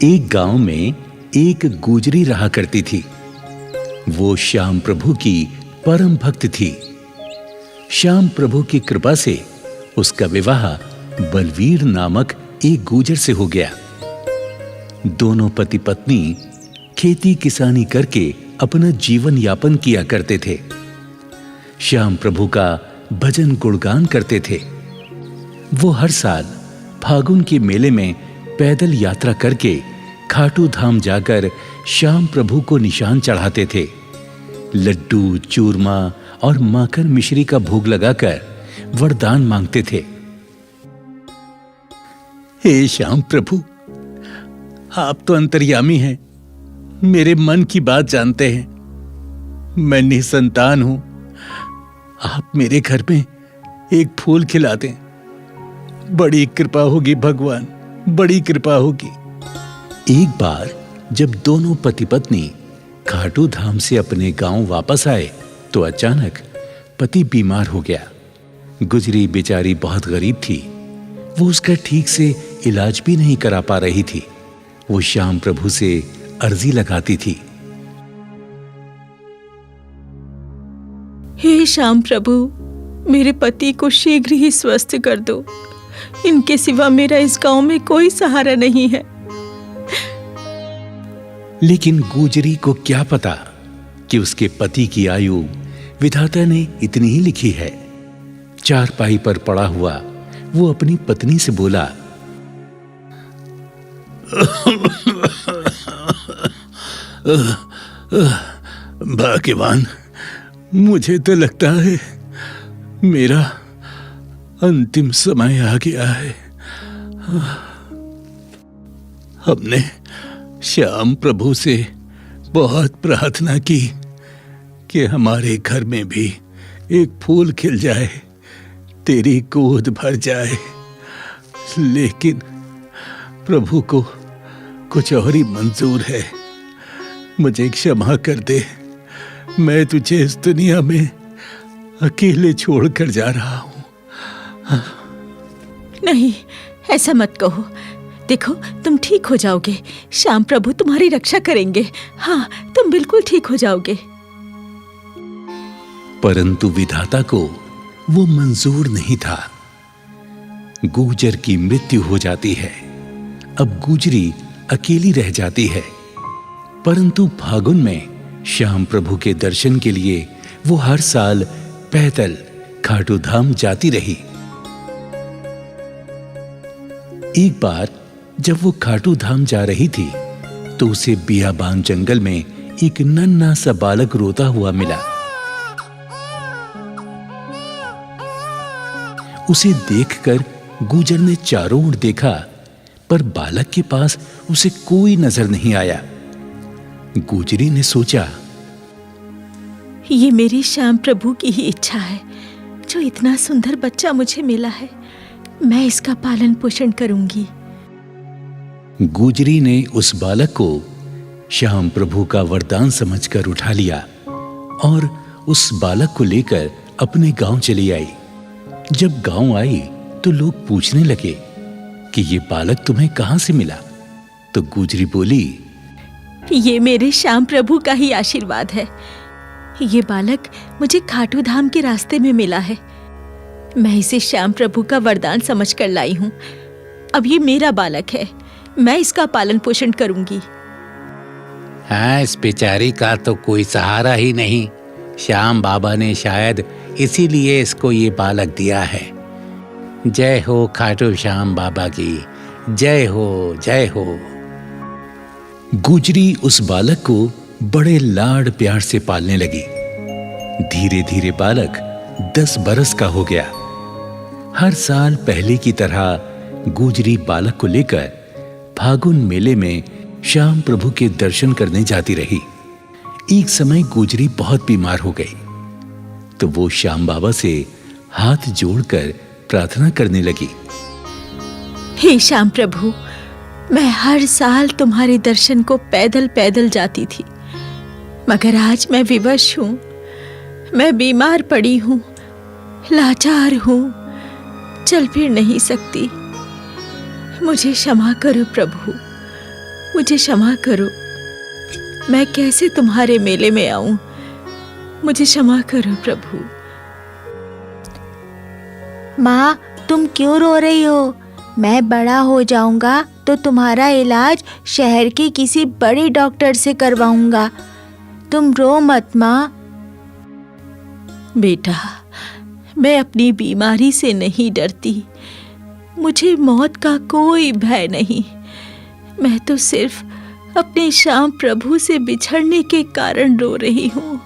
एक गांव में एक गुजरी रहा करती थी। वो श्याम प्रभु की परम भक्त थी। श्याम प्रभु की कृपा से उसका विवाह बलवीर नामक एक गुजर से हो गया। दोनों पति पत्नी खेती किसानी करके अपना जीवन यापन किया करते थे। श्याम प्रभु का भजन गुणगान करते थे। वो हर साल फागुन के मेले में पैदल यात्रा करके खाटू धाम जाकर श्याम प्रभु को निशान चढ़ाते थे। लड्डू, चूरमा और माखन मिश्री का भोग लगाकर वरदान मांगते थे। हे श्याम प्रभु, आप तो अंतर्यामी हैं, मेरे मन की बात जानते हैं। मैं निसंतान हूं। आप मेरे घर में एक फूल खिला दें। बड़ी कृपा होगी भगवान, बड़ी कृपा होगी। एक बार जब दोनों पति पत्नी खाटू धाम से अपने गांव वापस आए तो अचानक पति बीमार हो गया। गुजरी बेचारी बहुत गरीब थी। वो उसका ठीक से इलाज भी नहीं करा पा रही थी। वो श्याम प्रभु से अर्जी लगाती थी। हे श्याम प्रभु, मेरे पति को शीघ्र ही स्वस्थ कर दो। इनके सिवा मेरा इस गांव में कोई सहारा नहीं है। लेकिन गुजरी को क्या पता कि उसके पति की आयु विधाता ने इतनी ही लिखी है। चारपाई पर पड़ा हुआ वो अपनी पत्नी से बोला, भाग्यवान, मुझे तो लगता है मेरा अंतिम समय आ गया है। हमने श्याम प्रभु से बहुत प्रार्थना की कि हमारे घर में भी एक फूल खिल जाए, तेरी गोद भर जाए, लेकिन प्रभु को कुछ और ही मंजूर है। मुझे क्षमा कर दे, मैं तुझे इस दुनिया में अकेले छोड़कर जा रहा हूं। नहीं, ऐसा मत कहो। देखो, तुम ठीक हो जाओगे। श्याम प्रभु तुम्हारी रक्षा करेंगे। हाँ, तुम बिल्कुल ठीक हो जाओगे। परंतु विधाता को वो मंजूर नहीं था। गुजर की मृत्यु हो जाती है। अब गुजरी अकेली रह जाती है। परंतु फागुन में श्याम प्रभु के दर्शन के लिए वो हर साल पैदल खाटू धाम जाती रही। एक बार जब वो खाटू धाम जा रही थी तो उसे बियाबान जंगल में एक नन्हा सा बालक रोता हुआ मिला। उसे देखकर गुजर ने चारों ओर देखा, पर बालक के पास उसे कोई नजर नहीं आया। गुजरी ने सोचा, ये मेरी श्याम प्रभु की ही इच्छा है। जो इतना सुंदर बच्चा मुझे मिला है, मैं इसका पालन पोषण करूंगी। गुजरी ने उस बालक को श्याम प्रभु का वरदान समझकर उठा लिया और उस बालक को लेकर अपने गांव चली आई। जब गांव आई तो लोग पूछने लगे कि ये बालक तुम्हें कहां से मिला? तो गुजरी बोली, ये मेरे श्याम प्रभु का ही आशीर्वाद है। ये बालक मुझे खाटू धाम के रास्ते में मिला है। मैं इसे श्याम प्रभु का वरदान समझकर लाई हूं। अब ये मेरा बालक है, मैं इसका पालन पोषण करूंगी। हाँ, इस बेचारी का तो कोई सहारा ही नहीं। श्याम बाबा ने शायद इसीलिए इसको ये बालक दिया है। जय हो खाटू श्याम बाबा की, जय हो, जय हो। गुजरी उस बालक को बड़े लाड प्यार से पालने लगी। धीरे धीरे बालक 10 बरस का हो गया। हर साल पहले की तरह गुजरी बालक को लेकर फागुन मेले में श्याम प्रभु के दर्शन करने जाती रही। एक समय गुजरी बहुत बीमार हो गई तो वो श्याम बाबा से हाथ जोड़कर प्रार्थना करने लगी, हे श्याम प्रभु, मैं हर साल तुम्हारे दर्शन को पैदल पैदल जाती थी, मगर आज मैं विवश हूं। मैं बीमार पड़ी हूं, लाचार हूं, चल फिर नहीं सकती। मुझे क्षमा करो प्रभु, मुझे क्षमा करो। मैं कैसे तुम्हारे मेले में आऊं? मुझे क्षमा करो प्रभु। माँ, तुम क्यों रो रही हो? मैं बड़ा हो जाऊंगा तो तुम्हारा इलाज शहर के किसी बड़े डॉक्टर से करवाऊंगा। तुम रो मत माँ। बेटा, मैं अपनी बीमारी से नहीं डरती। मुझे मौत का कोई भय नहीं। मैं तो सिर्फ अपने श्याम प्रभु से बिछड़ने के कारण रो रही हूँ।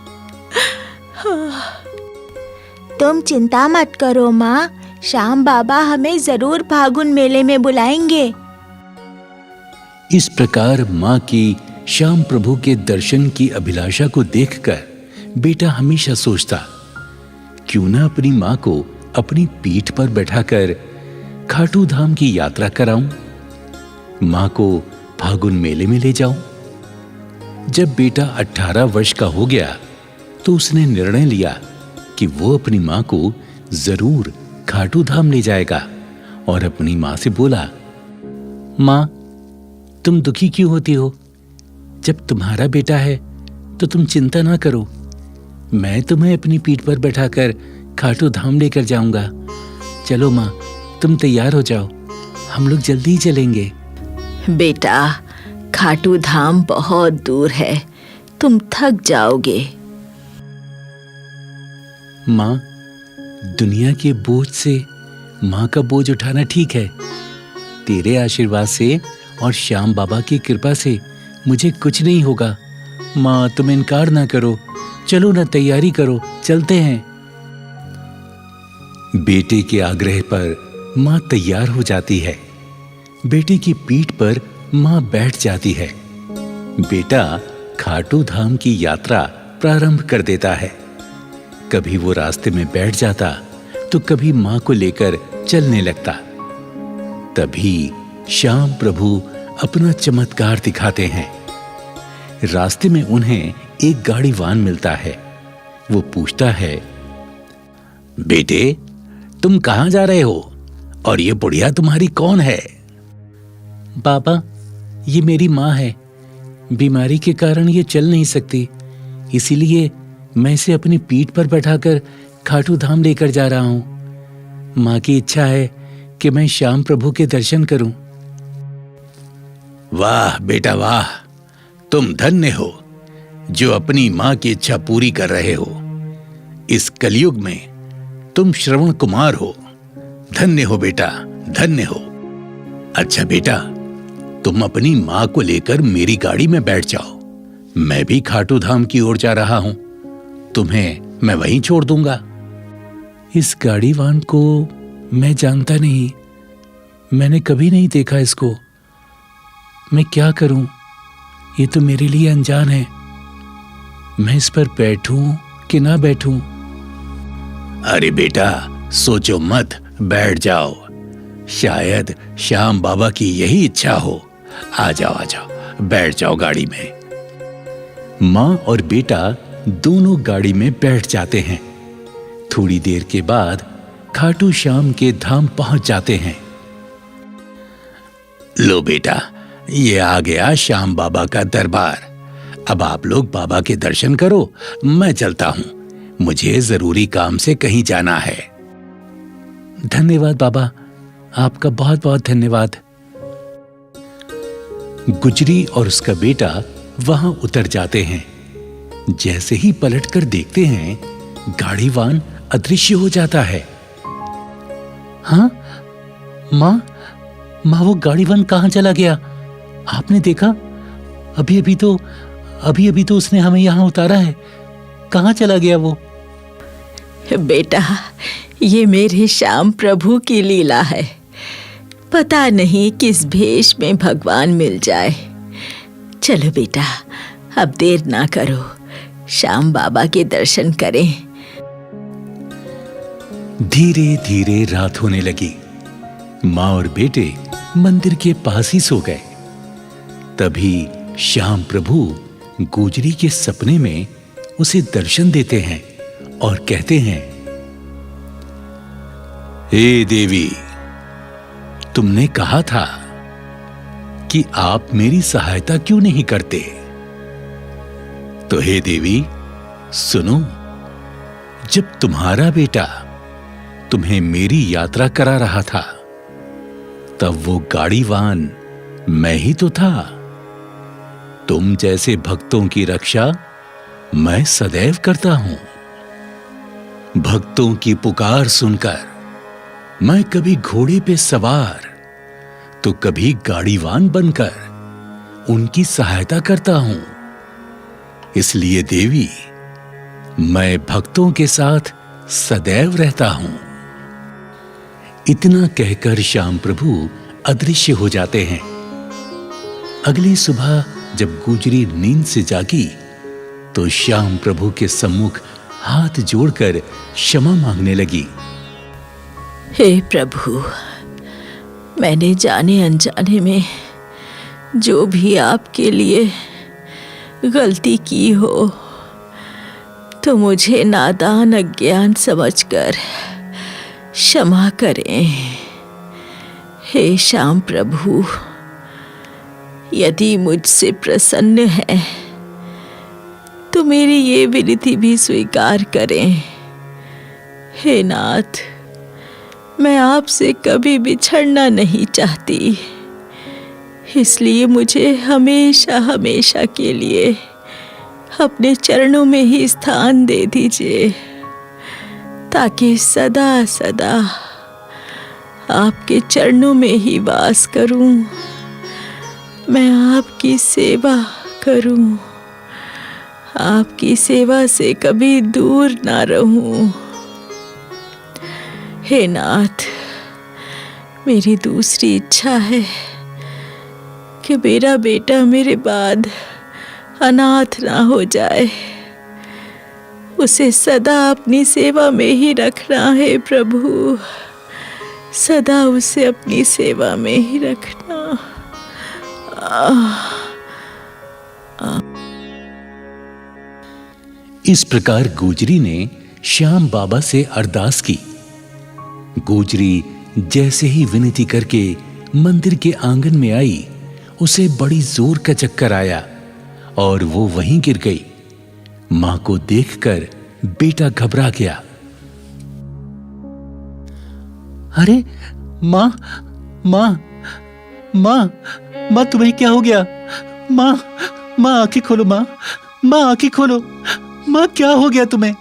तुम चिंता मत करो माँ, श्याम बाबा हमें जरूर फागुन मेले में बुलाएंगे। इस प्रकार मां की श्याम प्रभु के दर्शन की अभिलाषा को देखकर बेटा हमेशा सोचता, क्यों ना अपनी मां को अपनी पीठ पर बैठाकर खाटू धाम की यात्रा कराऊं, मां को फागुन मेले में ले जाऊं। जब बेटा 18 वर्ष का हो गया तो उसने निर्णय लिया कि वो अपनी मां को जरूर खाटू धाम ले जाएगा और अपनी मां से बोला, मां, तुम दुखी क्यों होती हो? जब तुम्हारा बेटा है तो तुम चिंता ना करो। मैं तुम्हें अपनी पीठ पर बैठाकर खाटू धाम लेकर जाऊंगा। चलो मां, तुम तैयार हो जाओ, हम लोग जल्दी ही चलेंगे। बेटा, खाटू धाम बहुत दूर है, तुम थक जाओगे। मां, दुनिया के बोझ से मां का बोझ उठाना ठीक है। तेरे आशीर्वाद से और श्याम बाबा की कृपा से मुझे कुछ नहीं होगा। मां, तुम इनकार ना करो, चलो ना, तैयारी करो, चलते हैं। बेटे के आग्रह पर मां तैयार हो जाती है। बेटे की पीठ पर मां बैठ जाती है। बेटा खाटू धाम की यात्रा प्रारंभ कर देता है। कभी वो रास्ते में बैठ जाता तो कभी मां को लेकर चलने लगता। तभी श्याम प्रभु अपना चमत्कार दिखाते हैं। रास्ते में उन्हें एक गाड़ीवान मिलता है। वो पूछता है, बेटे, तुम कहां जा रहे हो और ये बुढ़िया तुम्हारी कौन है? बाबा, ये मेरी मां है। बीमारी के कारण ये चल नहीं सकती, इसीलिए मैं इसे अपनी पीठ पर बैठाकर खाटू धाम लेकर जा रहा हूं। मां की इच्छा है कि मैं श्याम प्रभु के दर्शन करूं। वाह बेटा वाह, तुम धन्य हो जो अपनी मां की इच्छा पूरी कर रहे हो। इस कलयुग में तुम श्रवण कुमार हो। धन्य हो बेटा, धन्य हो। अच्छा बेटा, तुम अपनी मां को लेकर मेरी गाड़ी में बैठ जाओ। मैं भी खाटू धाम की ओर जा रहा हूं। तुम्हें मैं वहीं छोड़ दूंगा। इस गाड़ीवान को मैं जानता नहीं, मैंने कभी नहीं देखा इसको। मैं क्या करूं? ये तो मेरे लिए अनजान है। मैं इस पर बैठूं कि ना बैठूं? अरे बेटा, सोचो मत, बैठ जाओ। शायद श्याम बाबा की यही इच्छा हो। आ जाओ, आ जाओ, बैठ जाओ गाड़ी में। मां और बेटा दोनों गाड़ी में बैठ जाते हैं। थोड़ी देर के बाद खाटू श्याम के धाम पहुंच जाते हैं। लो बेटा, ये आ गया श्याम बाबा का दरबार। अब आप लोग बाबा के दर्शन करो, मैं चलता हूं। मुझे जरूरी काम से कहीं जाना है। धन्यवाद बाबा, आपका बहुत बहुत धन्यवाद। गुजरी और उसका बेटा वहां उतर जाते हैं। जैसे ही पलटकर देखते हैं, गाड़ीवान अदृश्य हो जाता है। हाँ, मां, वो गाड़ीवान कहां चला गया? आपने देखा? अभी अभी तो उसने हमें यहां उतारा है। कहां चला गया वो? बेटा, ये मेरे श्याम प्रभु की लीला है। पता नहीं किस भेष में भगवान मिल जाए। चलो बेटा, अब देर ना करो, श्याम बाबा के दर्शन करें। धीरे धीरे रात होने लगी। मां और बेटे मंदिर के पास ही सो गए। तभी श्याम प्रभु गुजरी के सपने में उसे दर्शन देते हैं और कहते हैं, हे देवी, तुमने कहा था कि आप मेरी सहायता क्यों नहीं करते। तो हे देवी सुनो, जब तुम्हारा बेटा तुम्हें मेरी यात्रा करा रहा था, तब वो गाड़ीवान मैं ही तो था। तुम जैसे भक्तों की रक्षा मैं सदैव करता हूं। भक्तों की पुकार सुनकर मैं कभी घोड़े पे सवार तो कभी गाड़ीवान बनकर उनकी सहायता करता हूं। इसलिए देवी, मैं भक्तों के साथ सदैव रहता हूं। इतना कहकर श्याम प्रभु अदृश्य हो जाते हैं। अगली सुबह जब गुजरी नींद से जागी तो श्याम प्रभु के सम्मुख हाथ जोड़कर क्षमा मांगने लगी। हे प्रभु, मैंने जाने अनजाने में जो भी आपके लिए गलती की हो तो मुझे नादान अज्ञान समझकर क्षमा करें। हे श्याम प्रभु, यदि मुझसे प्रसन्न है तो मेरी ये विनती भी स्वीकार करें। हे नाथ, मैं आपसे कभी बिछड़ना नहीं चाहती, इसलिए मुझे हमेशा हमेशा के लिए अपने चरणों में ही स्थान दे दीजिए, ताकि सदा सदा आपके चरणों में ही वास करूं, मैं आपकी सेवा करूं, आपकी सेवा से कभी दूर ना रहूं। हे नाथ, मेरी दूसरी इच्छा है कि मेरा बेटा मेरे बाद अनाथ ना हो जाए। उसे सदा अपनी सेवा में ही रखना है प्रभु, सदा उसे अपनी सेवा में ही रखना। इस प्रकार गुजरी ने श्याम बाबा से अरदास की। गुजरी जैसे ही विनती करके मंदिर के आंगन में आई, उसे बड़ी जोर का चक्कर आया और वो वहीं गिर गई। मां को देखकर बेटा घबरा गया। अरे मां, मां, मां, मां, तुम्हें क्या हो गया? मां, मां आंखें खोलो, मां, मां आंखें खोलो, मां क्या हो गया तुम्हें?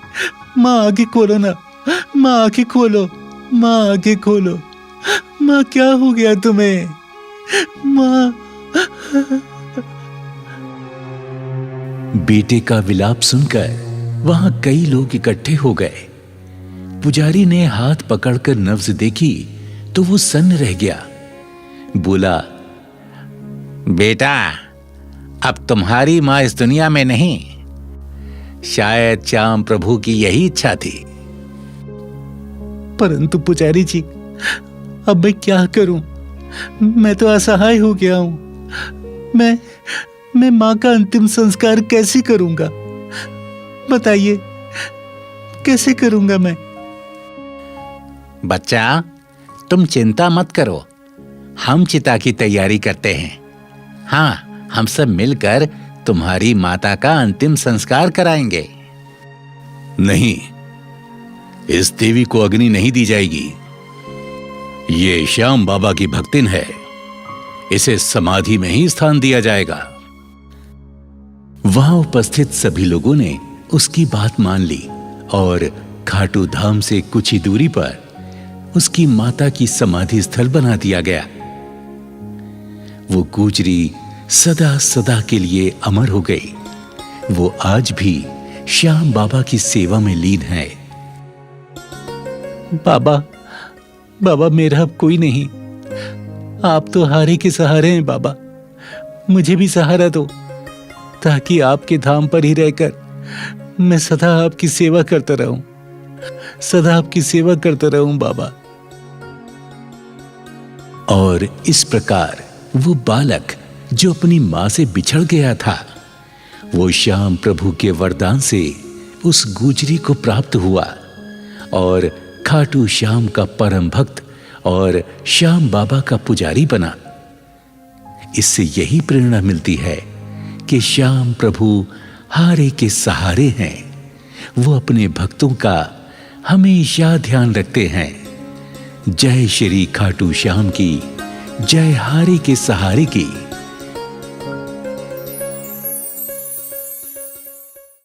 मां आंखें खोलो ना, मां आंखें खोलो, मां आंखें खोलो, मां क्या हो गया तुम्हें? मां। बेटे का विलाप सुनकर वहां कई लोग इकट्ठे हो गए। पुजारी ने हाथ पकड़कर नब्ज देखी तो वो सन्न रह गया। बोला, बेटा, अब तुम्हारी मां इस दुनिया में नहीं। शायद श्याम प्रभु की यही इच्छा थी। परंतु पुजारी जी, अब मैं क्या करूं? मैं तो असहाय हो गया हूं। मैं मां का अंतिम संस्कार कैसे करूंगा? बताइए, कैसे करूंगा मैं? बच्चा, तुम चिंता मत करो, हम चिता की तैयारी करते हैं। हाँ, हम सब मिलकर तुम्हारी माता का अंतिम संस्कार कराएंगे। नहीं, इस देवी को अग्नि नहीं दी जाएगी। ये श्याम बाबा की भक्तिन है, इसे समाधि में ही स्थान दिया जाएगा। वहां उपस्थित सभी लोगों ने उसकी बात मान ली और खाटू धाम से कुछ ही दूरी पर उसकी माता की समाधि स्थल बना दिया गया। वो गुजरी सदा सदा के लिए अमर हो गई। वो आज भी श्याम बाबा की सेवा में लीन है। बाबा, बाबा, मेरा अब कोई नहीं। आप तो हारे के सहारे हैं बाबा। मुझे भी सहारा दो, ताकि आपके धाम पर ही रहकर मैं सदा आपकी सेवा करता रहूं, सदा आपकी सेवा करता रहूं बाबा। और इस प्रकार वो बालक जो अपनी मां से बिछड़ गया था, वो श्याम प्रभु के वरदान से उस गुजरी को प्राप्त हुआ और खाटू श्याम का परम भक्त और श्याम बाबा का पुजारी बना। इससे यही प्रेरणा मिलती है कि श्याम प्रभु हारे के सहारे हैं। वो अपने भक्तों का हमेशा ध्यान रखते हैं। जय श्री खाटू श्याम की, जय हारे के सहारे की।